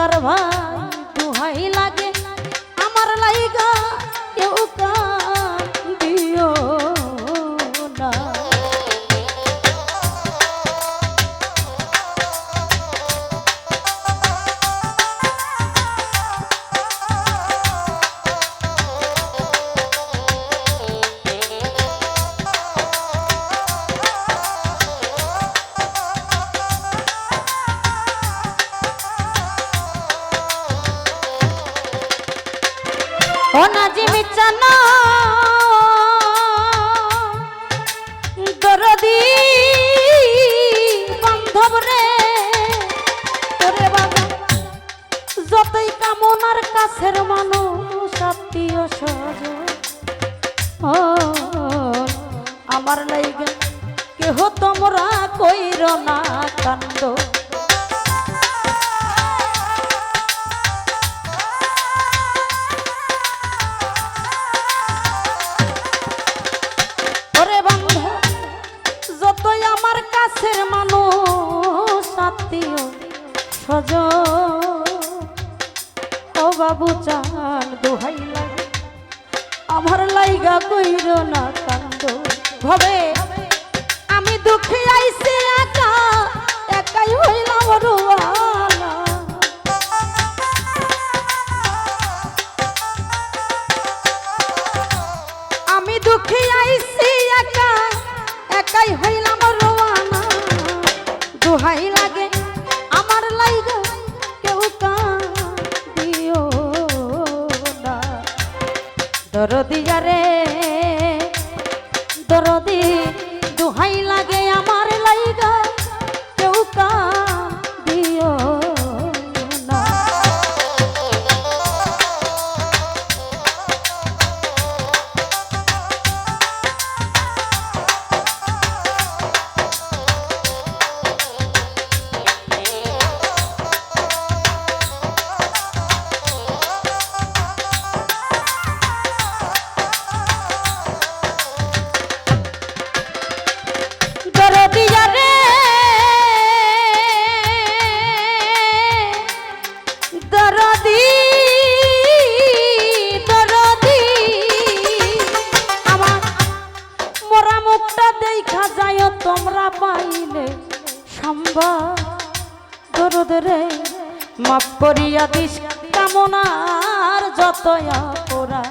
দিলদার ভাই দুহাই লাগে আমার লাইগা কেউ কাঁদিও না। ও নাজিমি চানা দরদি বান্ধব রে তোরে বাবা যতই কামনার কাছের মানুষ আত্মীয় স্বজন ও আমার লাইগা কেহ তোমরা কইর না কান্দ। যতই আমার কাছের মানুষ আত্মীয় স্বজন ও বাবু চান দোহাই লাগে আমার লাইগা কইর না কান্দ। ভবে আমি দুঃখে আইছি একা একাই হইলাম রুয়ালা। আমি দুঃখে আইছি একা একাই হইলাম রোয়ানা দোহাই লাগে আমার লাইগা কেউ কাঁদিও না। দরদি যারে দরদি দোহাই লাগে আমার লাইগা কেউ কাঁদিও না। তোমরা পাইলে সম্ভব দরদ রে মাফ করিয়া দিস কামনার যত অপরা।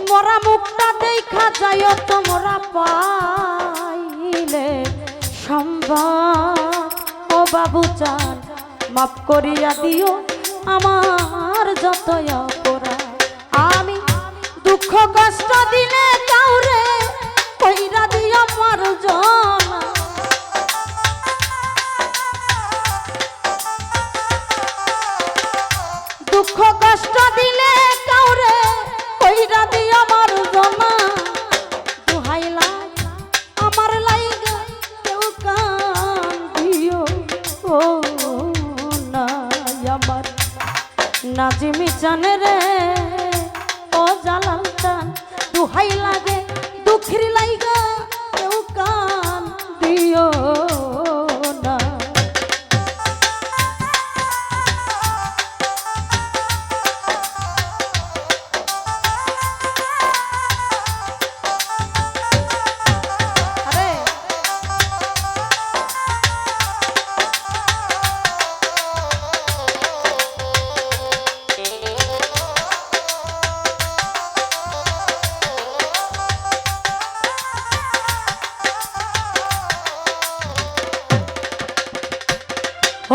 মরা মুখটা দেখা যায় তোমরা পাইলে সম্ভব ও বাবু চান মাফ করিয়া দিও আমার যত অপরাধ। আমি দুঃখ কষ্ট দিলে কাউরে কইরা দিও মার্জনা। দুঃখ কষ্ট দিলে কাউরে কইরা দিও মার্জনা। দোহাই লাগে আমার লাইগা কেউ কাঁদিও না। আমার নাজিমি চানে রে ও জালাল চান দোহাই লাগে দুঃখের লাইগা কেউ কাঁদিও না।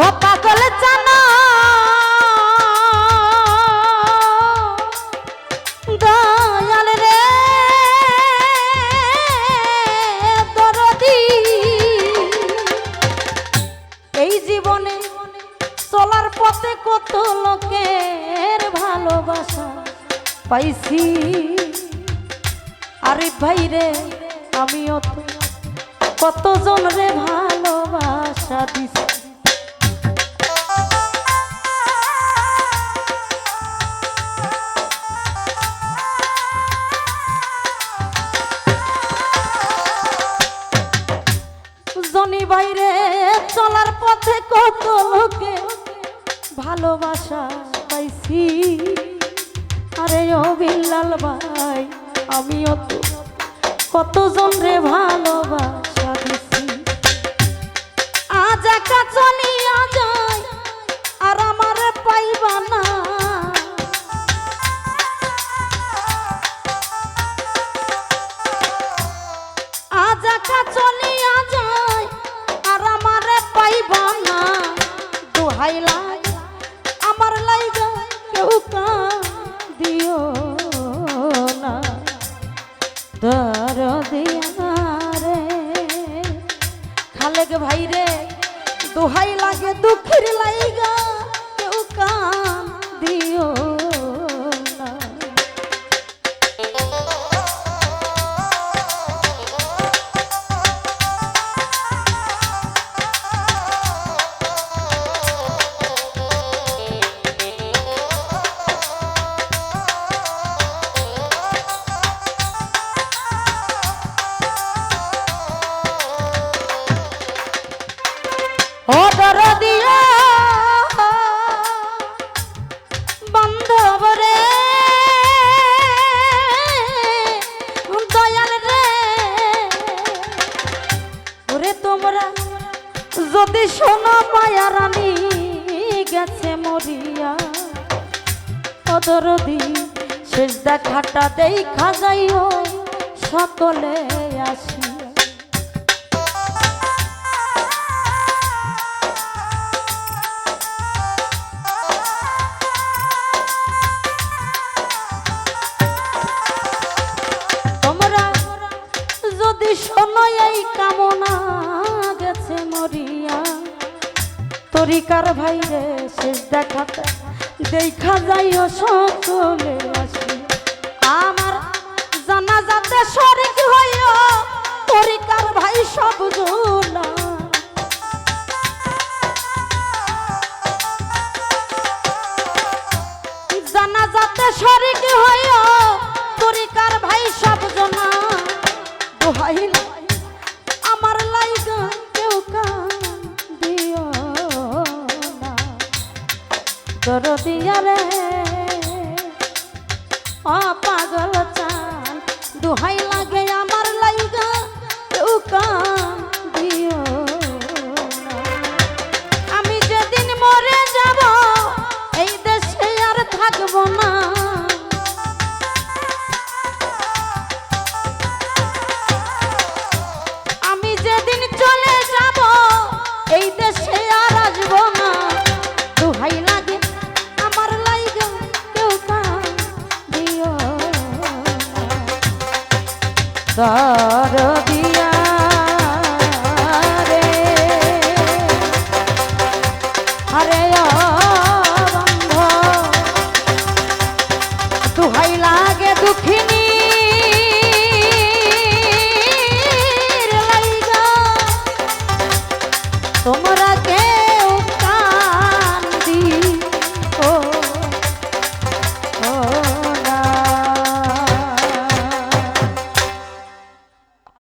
ও পাগল জানা দয়াল রে দরদি এই জীবনে চলার পথে কত লোকের ভালোবাসা পাইছি। আরে ভাই রে আমিও তো কতজন রে ভালোবাসা দিছি। চলার পথে কত লোকে ভালোবাসা পাইছি। আরে ও বিল্লাল ভাই আমিও তো কতজন রে ভালোবাসা দিছি। আজ একা চলিয়া যায় আর আমার পাইবা না। আজ একা চলিয়া যায় আর আমার পাইবা না। দোহাই লাগে আমার লাইগা কেউ দিও না। দরদিয়া রে খালেক ভাই রে দোহাই লাগে দুঃখের লাইগা কেউ দিও না। ও দরদিয়া বান্ধব রে দয়াল রে ওরে তোমরা যদি শোনো মায়া রানী গেছে মরিয়া। ও দরদি শেষ দেখাটা দেখা যাইও সকলে আসি। শোনো এই কামনা গেছে মরিয়া। তরিকার ভাই রে শেষ দেখাতে দেখা যাইও সকলে আসি। আমার জানাজাতে শরীক হইও তরিকার ভাই সব জোনা। জানাজাতে শরীক হইও তরিকার ভাই সব জোনা। আমার লাইগা কেউ দিও না। দরদিয়া রে ও পাগল চান দোহাই লাগে আমার লাইগা কেউ দিও না। আমি যেদিন মরে যাব এই দেশে আর থাকবো না। যেদিন চলে যাব এই দেশে আর আসবো না। দোহাই লাগে আমার লাইগা কেউ দিও না। দরদিয়া রে আরে ও বন্ধু দোহাই লাগে দুঃখিনী তোমরা